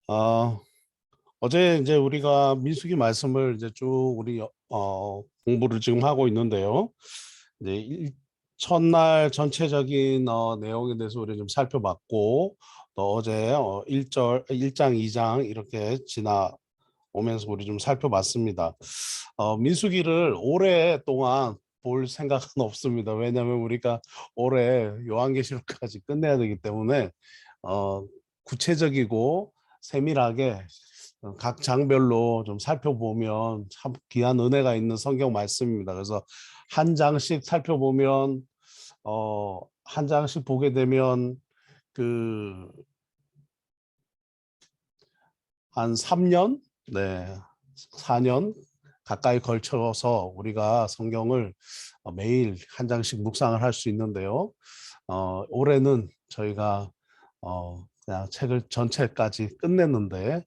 아, 어제 이제 우리가 민수기 말씀을 이제 쭉 우리 공부를 지금 하고 있는데요. 이제 첫날 전체적인 내용에 대해서 우리 좀 살펴봤고, 또 어제 1절, 1장, 2장 이렇게 지나오면서 우리 좀 살펴봤습니다. 민수기를 오랫동안 볼 생각은 없습니다. 왜냐하면 우리가 올해 요한계시록까지 끝내야 되기 때문에 어, 구체적이고 세밀하게 각 장별로 좀 살펴보면 참 귀한 은혜가 있는 성경 말씀입니다. 그래서 한 장씩 살펴보면 한 장씩 보게 되면 그 한 3년, 네, 4년 가까이 걸쳐서 우리가 성경을 매일 한 장씩 묵상을 할 수 있는데요. 올해는 저희가 그냥 책을 전체까지 끝냈는데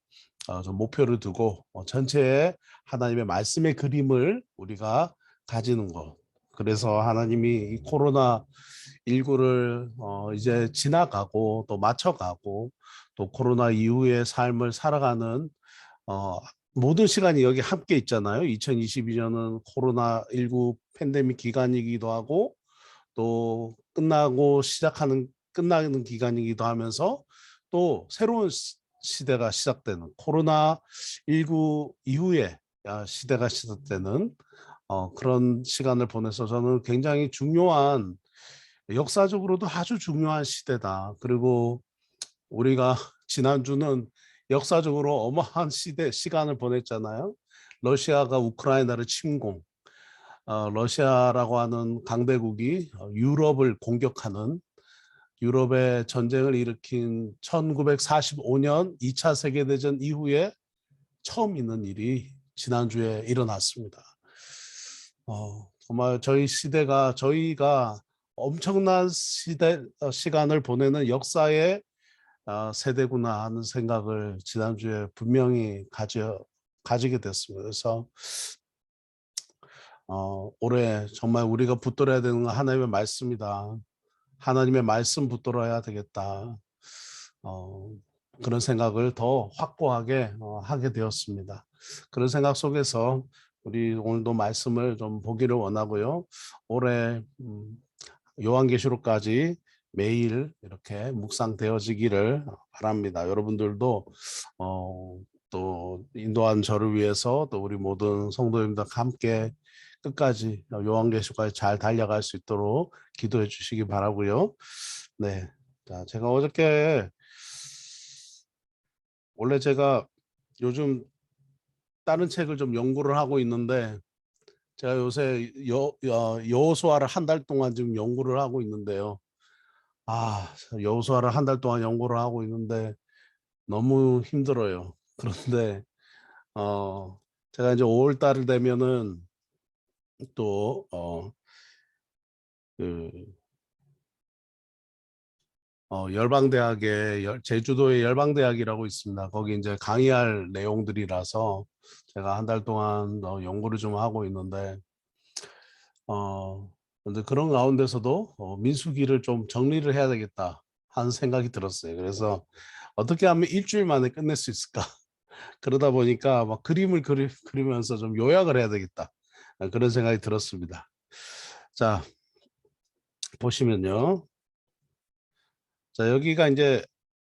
좀 목표를 두고 전체의 하나님의 말씀의 그림을 우리가 가지는 것. 그래서 하나님이 이 코로나 19를 이제 지나가고 또 맞춰가고 또 코로나 이후의 삶을 살아가는 어, 모든 시간이 여기 함께 있잖아요. 2022년은 코로나19 팬데믹 기간이기도 하고 또 끝나는 기간이기도 하면서 또 새로운 시대가 시작되는 코로나19 이후에 시대가 시작되는 그런 시간을 보내서 저는 굉장히 중요한 역사적으로도 아주 중요한 시대다. 그리고 우리가 지난주는 역사적으로 어마한 시간을 보냈잖아요. 러시아가 우크라이나를 침공, 러시아라고 하는 강대국이 유럽을 공격하는 유럽의 전쟁을 일으킨 1945년 2차 세계대전 이후에 처음 있는 일이 지난주에 일어났습니다. 정말 저희가 엄청난 시간을 보내는 역사의 세대구나 하는 생각을 지난주에 분명히 가지게 됐습니다. 그래서 올해 정말 우리가 붙들어야 되는 건 하나님의 말씀이다. 하나님의 말씀 붙들어야 되겠다. 어, 그런 생각을 더 확고하게 하게 되었습니다. 그런 생각 속에서 우리 오늘도 말씀을 좀 보기를 원하고요. 올해 요한계시록까지 매일 이렇게 묵상되어지기를 바랍니다. 여러분들도 또 인도한 저를 위해서 또 우리 모든 성도님들과 함께 끝까지 요한계시록까지 잘 달려갈 수 있도록 기도해 주시기 바라고요. 네, 자, 제가 어저께 원래 제가 요즘 다른 책을 좀 연구를 하고 있는데 제가 요새 여호수아를 한 달 동안 지금 연구를 하고 있는데요. 여호수아를 한 달 동안 연구를 하고 있는데 너무 힘들어요. 그런데 제가 이제 5월 달을 되면은 또 그 제주도의 열방대학이라고 있습니다. 거기 이제 강의할 내용들이라서 제가 한 달 동안 연구를 좀 하고 있는데 근데 그런 가운데서도 민수기를 좀 정리를 해야 되겠다 하는 생각이 들었어요. 그래서 어떻게 하면 일주일 만에 끝낼 수 있을까? 그러다 보니까 막 그리면서 좀 요약을 해야 되겠다. 그런 생각이 들었습니다. 자, 보시면요. 자, 여기가 이제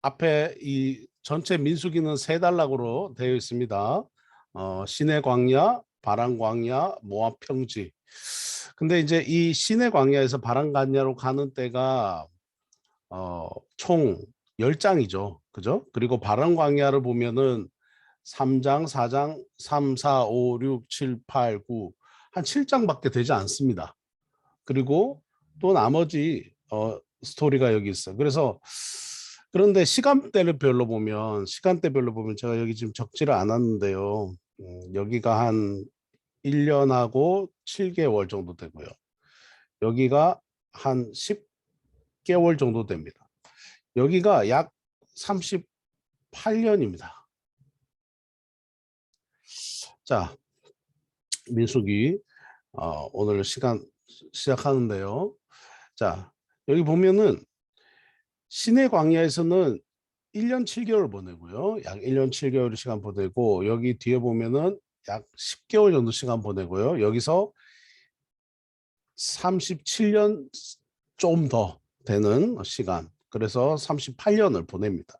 앞에 이 전체 민수기는 세 단락으로 되어 있습니다. 시내 광야, 바람 광야, 모압 평지. 근데 이제 이 시내 광야에서 바람 광야로 가는 때가 총 10장이죠. 그죠? 그리고 바람 광야를 보면은 3장, 4장, 3, 4, 5, 6, 7, 8, 9, 한 7장밖에 되지 않습니다. 그리고 또 나머지 스토리가 여기 있어요. 그래서 그런데 시간대별로 보면 제가 여기 지금 적지를 않았는데요. 여기가 한 1년하고 7개월 정도 되고요. 여기가 한 10개월 정도 됩니다. 여기가 약 38년입니다. 자, 민수기 오늘 시간 시작하는데요. 자, 여기 보면은 시내 광야에서는 1년 7개월 보내고요. 약 1년 7개월 시간 보내고 여기 뒤에 보면은 약 10개월 정도 시간 보내고요. 여기서 37년 좀 더 되는 시간. 그래서 38년을 보냅니다.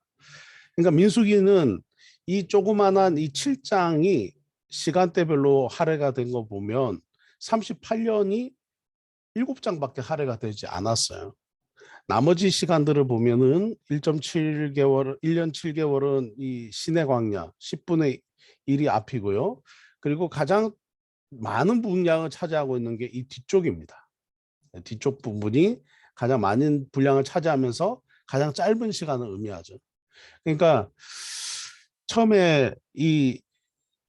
그러니까 민수기는 이 조그만한 이 7장이 시간대별로 할애가 된 거 보면 38년이 7장밖에 할애가 되지 않았어요. 나머지 시간들을 보면은 1.7개월, 1년 7개월은 이 신의 광야 10분의 1이 앞이고요. 그리고 가장 많은 분량을 차지하고 있는 게 이 뒤쪽입니다. 뒤쪽 부분이 가장 많은 분량을 차지하면서 가장 짧은 시간을 의미하죠. 그러니까 처음에 이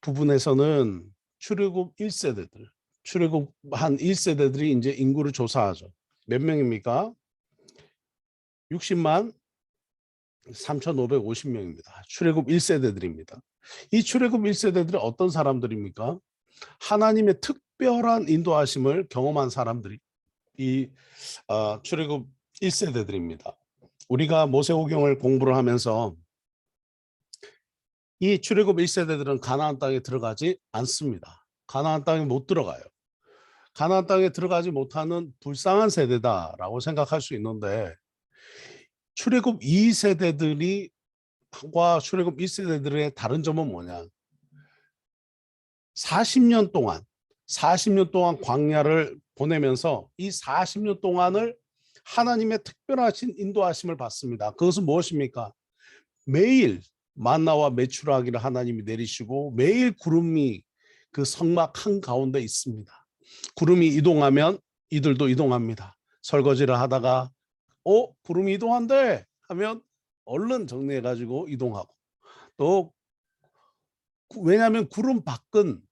부분에서는 출애굽 1세대들, 출애굽 한 1세대들이 이제 인구를 조사하죠. 몇 명입니까? 60만 3,550명입니다. 출애굽 1세대들입니다. 이 출애굽 1세대들이 어떤 사람들입니까? 하나님의 특별한 인도하심을 경험한 사람들이 이 출애굽 1세대들입니다. 우리가 모세오경을 공부를 하면서 이 출애굽 1세대들은 가나안 땅에 들어가지 않습니다. 가나안 땅에 못 들어가요. 가나안 땅에 들어가지 못하는 불쌍한 세대다라고 생각할 수 있는데 출애굽 2세대들이 과 출애굽 1세대들의 다른 점은 뭐냐? 40년 동안 광야를 보내면서 이 40년 동안을 하나님의 특별하신 인도하심을 받습니다. 그것은 무엇입니까? 매일 만나와 메추라기를 하나님이 내리시고 매일 구름이 그 성막 한가운데 있습니다. 구름이 이동하면 이들도 이동합니다. 설거지를 하다가 구름이 이동한대 하면 얼른 정리해가지고 이동하고 또 왜냐하면 구름 밖은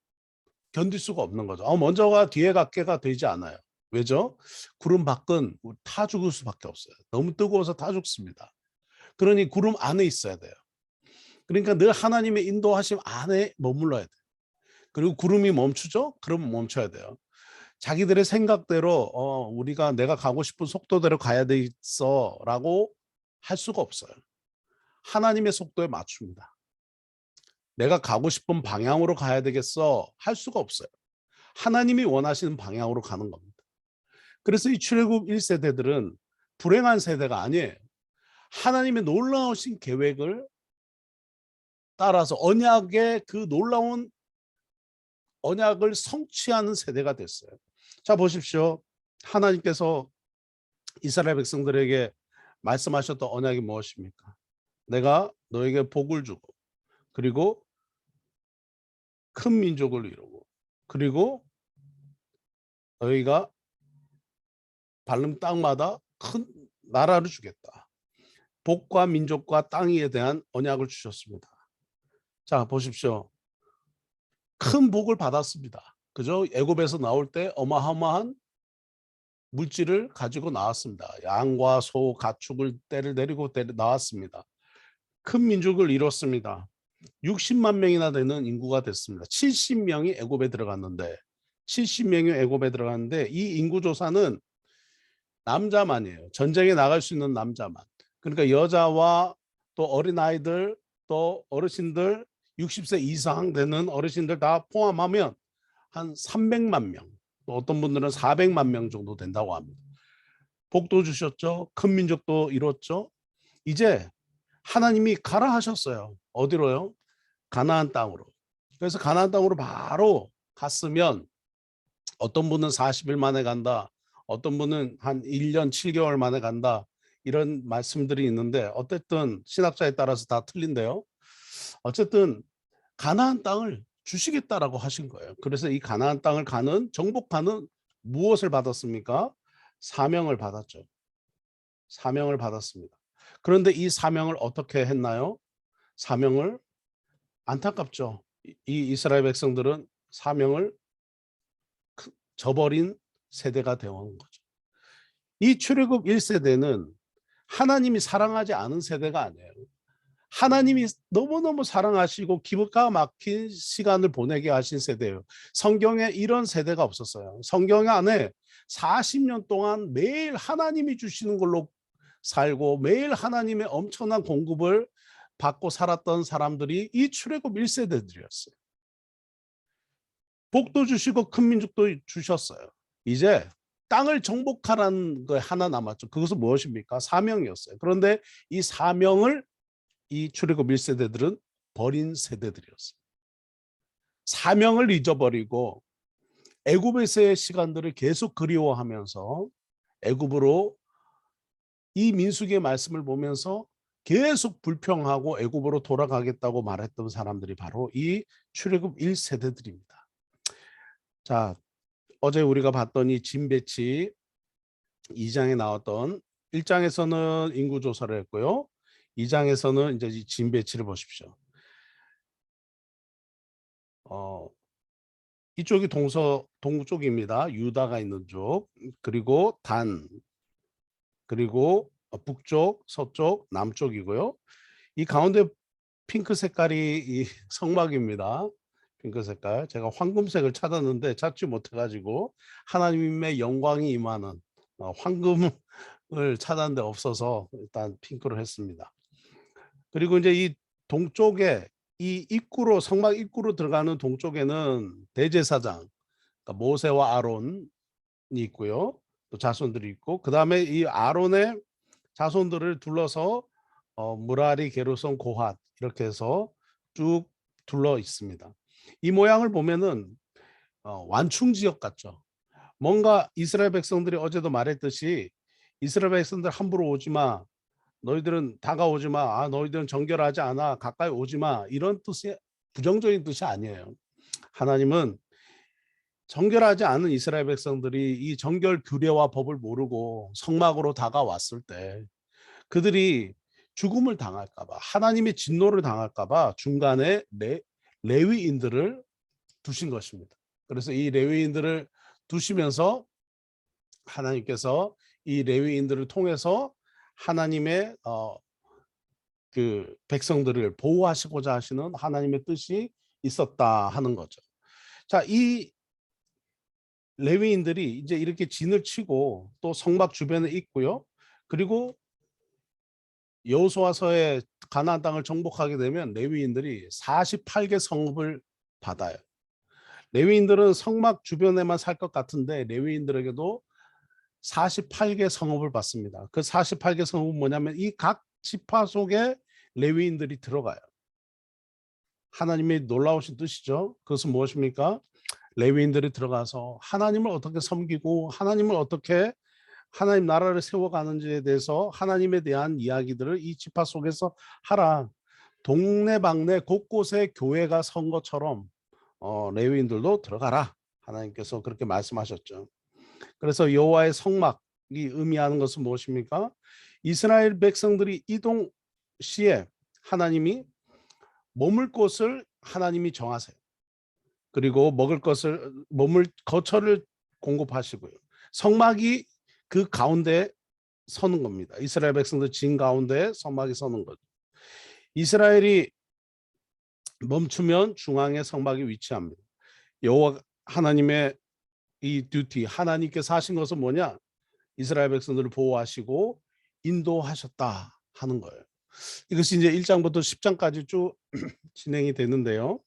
견딜 수가 없는 거죠. 먼저가 뒤에 갖게가 되지 않아요. 왜죠? 구름 밖은 타 죽을 수밖에 없어요. 너무 뜨거워서 타 죽습니다. 그러니 구름 안에 있어야 돼요. 그러니까 늘 하나님의 인도하심 안에 머물러야 돼요. 그리고 구름이 멈추죠? 그러면 멈춰야 돼요. 자기들의 생각대로 우리가 내가 가고 싶은 속도대로 가야 되겠어 라고 할 수가 없어요. 하나님의 속도에 맞춥니다. 내가 가고 싶은 방향으로 가야 되겠어 할 수가 없어요. 하나님이 원하시는 방향으로 가는 겁니다. 그래서 이 출애굽 1세대들은 불행한 세대가 아니에요. 하나님의 놀라우신 계획을 따라서 언약의 그 놀라운 언약을 성취하는 세대가 됐어요. 자 보십시오. 하나님께서 이스라엘 백성들에게 말씀하셨던 언약이 무엇입니까? 내가 너에게 복을 주고 그리고 큰 민족을 이루고 그리고 너희가 밟는 땅마다 큰 나라를 주겠다. 복과 민족과 땅에 대한 언약을 주셨습니다. 자 보십시오. 큰 복을 받았습니다. 그죠? 애굽에서 나올 때 어마어마한 물질을 가지고 나왔습니다. 양과 소, 가축을 떼를 내리고 나왔습니다. 큰 민족을 이뤘습니다. 60만 명이나 되는 인구가 됐습니다. 70명이 애굽에 들어갔는데 70명이 애굽에 들어갔는데 이 인구 조사는 남자만이에요. 전쟁에 나갈 수 있는 남자만. 그러니까 여자와 또 어린아이들 또 어르신들 60세 이상 되는 어르신들 다 포함하면 한 300만 명, 또 어떤 분들은 400만 명 정도 된다고 합니다. 복도 주셨죠. 큰 민족도 이뤘죠. 이제 하나님이 가라 하셨어요. 어디로요? 가나안 땅으로. 그래서 가나안 땅으로 바로 갔으면 어떤 분은 40일 만에 간다. 어떤 분은 한 1년 7개월 만에 간다. 이런 말씀들이 있는데 어쨌든 신학자에 따라서 다 틀린데요. 어쨌든 가나안 땅을 주시겠다라고 하신 거예요. 그래서 이 가나안 땅을 가는 정복하는 무엇을 받았습니까? 사명을 받았죠. 사명을 받았습니다. 그런데 이 사명을 어떻게 했나요? 사명을 안타깝죠. 이 이스라엘 백성들은 사명을 저버린 세대가 되어온 거죠. 이 출애굽 1세대는 하나님이 사랑하지 않은 세대가 아니에요. 하나님이 너무너무 사랑하시고 기가 막힌 시간을 보내게 하신 세대예요. 성경에 이런 세대가 없었어요. 성경 안에 40년 동안 매일 하나님이 주시는 걸로 살고 매일 하나님의 엄청난 공급을 받고 살았던 사람들이 이 출애굽 1세대들이었어요. 복도 주시고 큰 민족도 주셨어요. 이제 땅을 정복하라는 거 하나 남았죠. 그것은 무엇입니까? 사명이었어요. 그런데 이 사명을 이 출애굽 1세대들은 버린 세대들이었어요. 사명을 잊어버리고 애굽에서의 시간들을 계속 그리워하면서 애굽으로 이 민수기의 말씀을 보면서 계속 불평하고 애굽으로 돌아가겠다고 말했던 사람들이 바로 이 출애굽 1세대들입니다. 자, 어제 우리가 봤던 이 진배치 2장에 나왔던 1장에서는 인구 조사를 했고요. 2장에서는 이제 이 진배치를 보십시오. 이쪽이 동쪽입니다. 유다가 있는 쪽, 그리고 단, 그리고 북쪽, 서쪽, 남쪽이고요. 이 가운데 핑크 색깔이 이 성막입니다. 핑크 색깔. 제가 황금색을 찾았는데 찾지 못해가지고 하나님의 영광이 임하는 황금을 찾았는데 없어서 일단 핑크로 했습니다. 그리고 이제 이 동쪽에 이 입구로 성막 입구로 들어가는 동쪽에는 대제사장, 그러니까 모세와 아론이 있고요. 또 자손들이 있고 그 다음에 이 아론의 자손들을 둘러서 무라리, 게르손, 고핫 이렇게 해서 쭉 둘러 있습니다. 이 모양을 보면은 완충 지역 같죠. 뭔가 이스라엘 백성들이 어제도 말했듯이 이스라엘 백성들 함부로 오지 마. 너희들은 다가오지 마. 너희들은 정결하지 않아. 가까이 오지 마. 이런 뜻이 부정적인 뜻이 아니에요. 하나님은 정결하지 않은 이스라엘 백성들이 이 정결 규례와 법을 모르고 성막으로 다가왔을 때 그들이 죽음을 당할까 봐 하나님의 진노를 당할까 봐 중간에 레위인들을 두신 것입니다. 그래서 이 레위인들을 두시면서 하나님께서 이 레위인들을 통해서 하나님의 그 백성들을 보호하시고자 하시는 하나님의 뜻이 있었다 하는 거죠. 자, 이 레위인들이 이제 이렇게 진을 치고 또 성막 주변에 있고요. 그리고 여호수아서의 가나안 땅을 정복하게 되면 레위인들이 48개 성읍을 받아요. 레위인들은 성막 주변에만 살 것 같은데 레위인들에게도 48개 성읍을 받습니다. 그 48개 성읍은 뭐냐면 이 각 지파 속에 레위인들이 들어가요. 하나님의 놀라우신 뜻이죠. 그것은 무엇입니까? 레위인들이 들어가서 하나님을 어떻게 섬기고 하나님을 어떻게 하나님 나라를 세워가는지에 대해서 하나님에 대한 이야기들을 이 지파 속에서 하라. 동네방네 곳곳에 교회가 선 것처럼 레위인들도 들어가라. 하나님께서 그렇게 말씀하셨죠. 그래서 여호와의 성막이 의미하는 것은 무엇입니까? 이스라엘 백성들이 이동 시에 하나님이 머물 곳을 하나님이 정하세요. 그리고 먹을 것을 머물 거처를 공급하시고요. 성막이 그 가운데 서는 겁니다. 이스라엘 백성들 진 가운데 성막이 서는 거죠. 이스라엘이 멈추면 중앙에 성막이 위치합니다. 여호와 하나님의 이 듀티, 하나님께서 하신 것은 뭐냐? 이스라엘 백성들을 보호하시고 인도하셨다 하는 거예요. 이것이 이제 1장부터 10장까지 쭉 진행이 되는데요.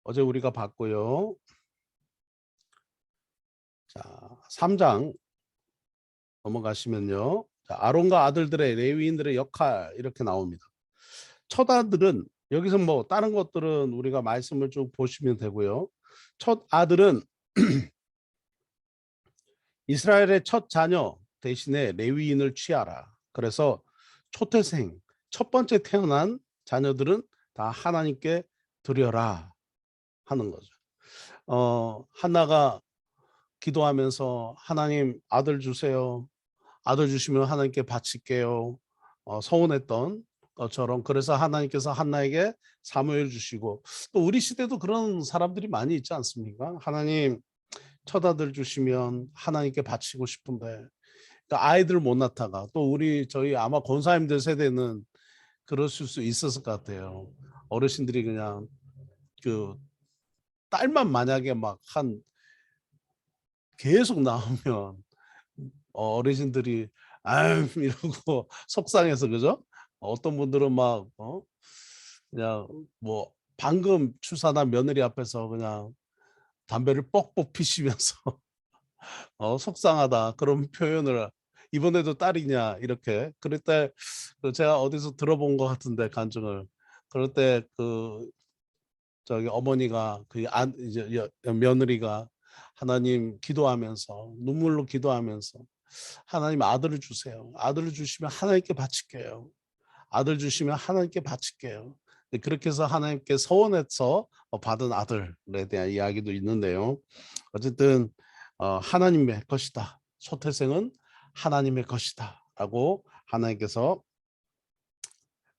어제 우리가 봤고요. 자, 3장 넘어가시면요. 자, 아론과 아들들의 레위인들의 역할 이렇게 나옵니다. 첫 아들은 여기서 뭐 다른 것들은 우리가 말씀을 쭉 보시면 되고요. 첫 아들은 이스라엘의 첫 자녀 대신에 레위인을 취하라. 그래서 초태생 첫 번째 태어난 자녀들은 다 하나님께 드려라 하는 거죠. 한나가 기도하면서 하나님 아들 주세요. 아들 주시면 하나님께 바칠게요. 서운했던 것처럼 그래서 하나님께서 한나에게 사무엘 주시고 또 우리 시대도 그런 사람들이 많이 있지 않습니까? 하나님 첫 아들 주시면 하나님께 바치고 싶은데 그러니까 아이들 못 낳다가 또 저희 아마 권사님들 세대는 그러실 수 있었을 것 같아요. 어르신들이 그냥 그 딸만 만약에 막 계속 나오면 어르신들이 아유 이러고 속상해서 그죠? 어떤 분들은 막 그냥 뭐 방금 출산한 며느리 앞에서 그냥 담배를 뻑뻑 피시면서 속상하다 그런 표현을 이번에도 딸이냐 이렇게 그럴 때 제가 어디서 들어본 것 같은데 간증을 그럴 때 그 저기 어머니가 그 이제 며느리가 하나님 기도하면서 눈물로 기도하면서 하나님 아들을 주세요. 아들을 주시면 하나님께 바칠게요. 아들 주시면 하나님께 바칠게요. 네, 그렇게 해서 하나님께 서원해서 받은 아들에 대한 이야기도 있는데요. 어쨌든 하나님의 것이다. 초태생은 하나님의 것이다. 라고 하나님께서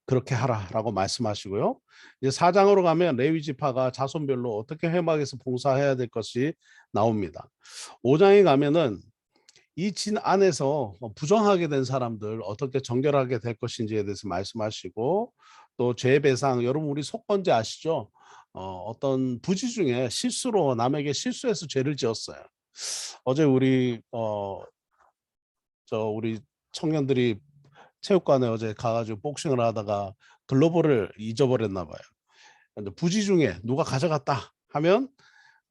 그렇게 하라라고 말씀하시고요. 이제 4장으로 가면 레위 지파가 자손별로 어떻게 회막에서 봉사해야 될 것이 나옵니다. 5장에 가면은 이 진 안에서 부정하게 된 사람들 어떻게 정결하게 될 것인지에 대해서 말씀하시고 또 죄배상 여러분 우리 속건제 아시죠? 어떤 부지 중에 실수로 남에게 실수해서 죄를 지었어요. 어제 우리 청년들이 체육관에 어제 가가지고 복싱을 하다가 글러브를 잊어버렸나 봐요. 근데 부지 중에 누가 가져갔다 하면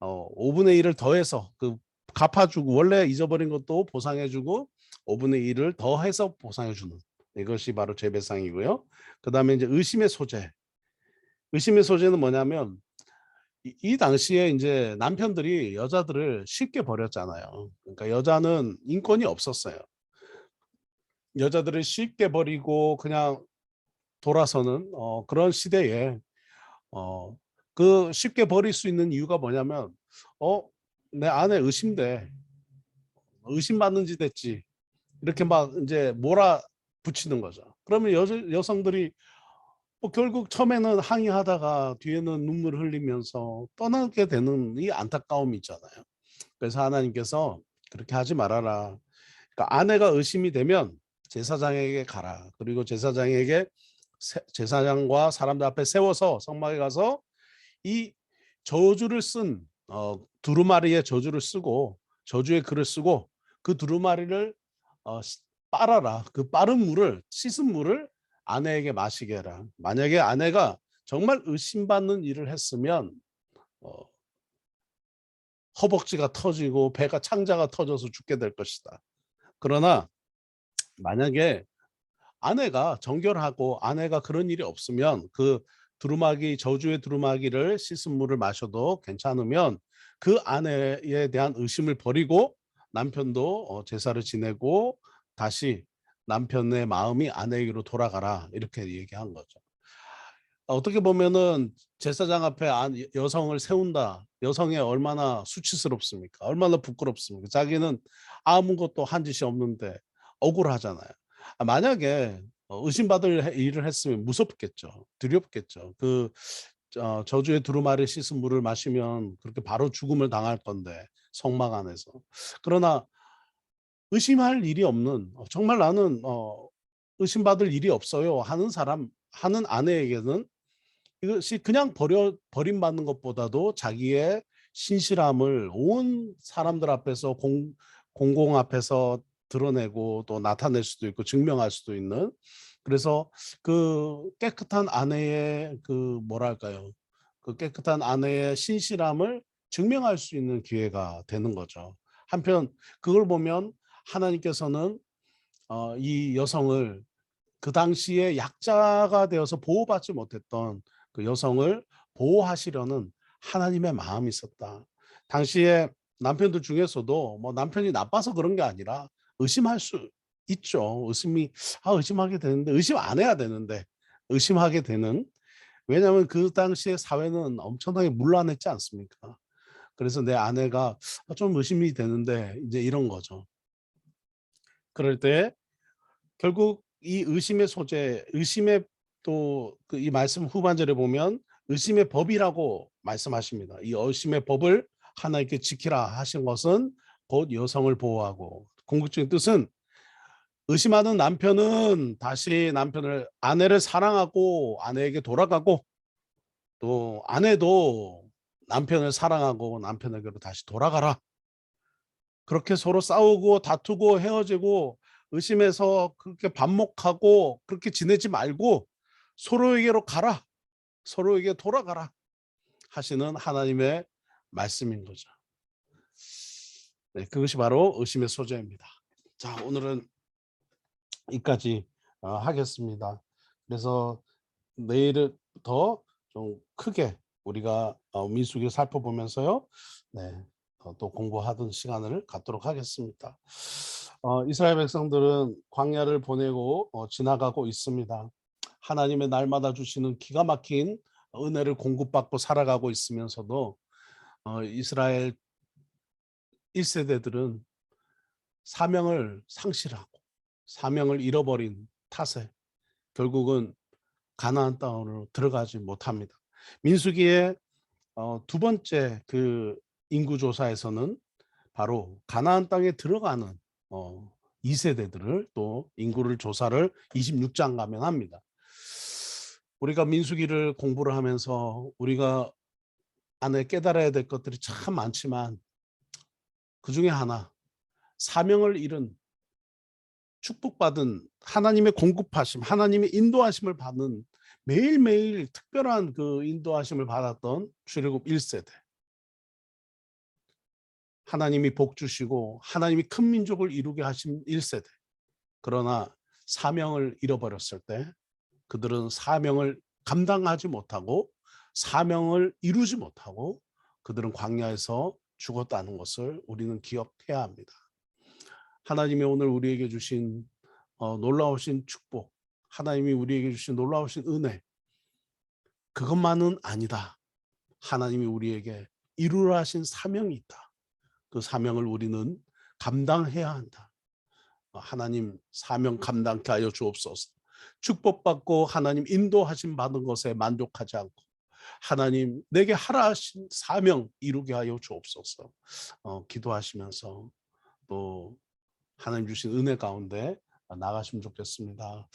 5분의 1을 더해서 그 갚아주고 원래 잊어버린 것도 보상해주고 5분의 1을 더해서 보상해주는 이것이 바로 재배상이고요. 그 다음에 이제 의심의 소재. 의심의 소재는 뭐냐면 이 당시에 이제 남편들이 여자들을 쉽게 버렸잖아요. 그러니까 여자는 인권이 없었어요. 여자들을 쉽게 버리고 그냥 돌아서는 그런 시대에 어, 그 쉽게 버릴 수 있는 이유가 뭐냐면 내 아내 의심돼. 의심받는 짓 했지. 이렇게 막 이제 몰아붙이는 거죠. 그러면 여성들이 뭐 결국 처음에는 항의하다가 뒤에는 눈물을 흘리면서 떠나게 되는 이 안타까움이 있잖아요. 그래서 하나님께서 그렇게 하지 말아라. 그러니까 아내가 의심이 되면 제사장에게 가라. 그리고 제사장과 사람들 앞에 세워서 성막에 가서 이 저주를 쓴 두루마리의 저주를 쓰고 저주의 글을 쓰고 그 두루마리를 빨아라. 그 빠른 물을 씻은 물을 아내에게 마시게 해라. 만약에 아내가 정말 의심받는 일을 했으면 어, 허벅지가 터지고 배가 창자가 터져서 죽게 될 것이다. 그러나 만약에 아내가 정결하고 아내가 그런 일이 없으면 그 두루마기 저주의 두루마기를 씻은 물을 마셔도 괜찮으면 그 아내에 대한 의심을 버리고 남편도 제사를 지내고 다시 남편의 마음이 아내에게로 돌아가라 이렇게 얘기한 거죠. 어떻게 보면은 제사장 앞에 여성을 세운다. 여성이 얼마나 수치스럽습니까? 얼마나 부끄럽습니까? 자기는 아무것도 한 짓이 없는데 억울하잖아요. 만약에 의심받을 일을 했으면 무섭겠죠. 두렵겠죠. 저주의 두루마리 씻은 물을 마시면 그렇게 바로 죽음을 당할 건데 성막 안에서. 그러나 의심할 일이 없는 정말 나는 의심받을 일이 없어요 하는 아내에게는 이것이 그냥 버림받는 것보다도 자기의 신실함을 온 사람들 앞에서 공공 앞에서 드러내고 또 나타낼 수도 있고 증명할 수도 있는 그래서 그 깨끗한 아내의 그 뭐랄까요? 그 깨끗한 아내의 신실함을 증명할 수 있는 기회가 되는 거죠. 한편 그걸 보면 하나님께서는 이 여성을 그 당시에 약자가 되어서 보호받지 못했던 그 여성을 보호하시려는 하나님의 마음이 있었다. 당시에 남편들 중에서도 뭐 남편이 나빠서 그런 게 아니라 의심할 수 있죠. 의심하게 되는데 의심 안 해야 되는데 의심하게 되는 왜냐하면 그 당시에 사회는 엄청나게 문란했지 않습니까? 그래서 내 아내가 좀 의심이 되는데 이제 이런 거죠. 그럴 때 결국 이 의심의 소재, 의심의 또 이 말씀 후반절에 보면 의심의 법이라고 말씀하십니다. 이 의심의 법을 하나님께 지키라 하신 것은 곧 여성을 보호하고 궁극적인 뜻은 의심하는 남편은 다시 아내를 사랑하고 아내에게 돌아가고 또 아내도 남편을 사랑하고 남편에게로 다시 돌아가라. 그렇게 서로 싸우고 다투고 헤어지고 의심해서 그렇게 반목하고 그렇게 지내지 말고 서로에게로 가라. 서로에게 돌아가라 하시는 하나님의 말씀인 거죠. 네, 그것이 바로 의심의 소재입니다. 자, 오늘은 여기까지 하겠습니다. 그래서 내일부터 좀 크게 우리가 민수기 살펴보면서요. 네, 또 공부하던 시간을 갖도록 하겠습니다. 이스라엘 백성들은 광야를 보내고 지나가고 있습니다. 하나님의 날마다 주시는 기가 막힌 은혜를 공급받고 살아가고 있으면서도 이스라엘 1세대들은 사명을 상실하고 사명을 잃어버린 탓에 결국은 가나안 땅으로 들어가지 못합니다. 민수기의 두 번째 그 인구 조사에서는 바로 가나안 땅에 들어가는 2세대들을 또 인구를 조사를 26장 가면 합니다. 우리가 민수기를 공부를 하면서 우리가 안에 깨달아야 될 것들이 참 많지만 그 중에 하나, 사명을 잃은 축복받은 하나님의 공급하심, 하나님의 인도하심을 받는 매일매일 특별한 그 인도하심을 받았던 출애굽 1세대. 하나님이 복 주시고 하나님이 큰 민족을 이루게 하신 1세대. 그러나 사명을 잃어버렸을 때 그들은 사명을 감당하지 못하고 사명을 이루지 못하고 그들은 광야에서 죽었다는 것을 우리는 기억해야 합니다. 하나님이 오늘 우리에게 주신 놀라우신 축복, 하나님이 우리에게 주신 놀라우신 은혜, 그것만은 아니다. 하나님이 우리에게 이루라 하신 사명이 있다. 그 사명을 우리는 감당해야 한다. 하나님 사명 감당케 하여 주옵소서. 축복받고 하나님 인도하심 받은 것에 만족하지 않고 하나님 내게 하라 하신 사명 이루게 하여 주옵소서. 기도하시면서 또 하나님 주신 은혜 가운데 나가시면 좋겠습니다.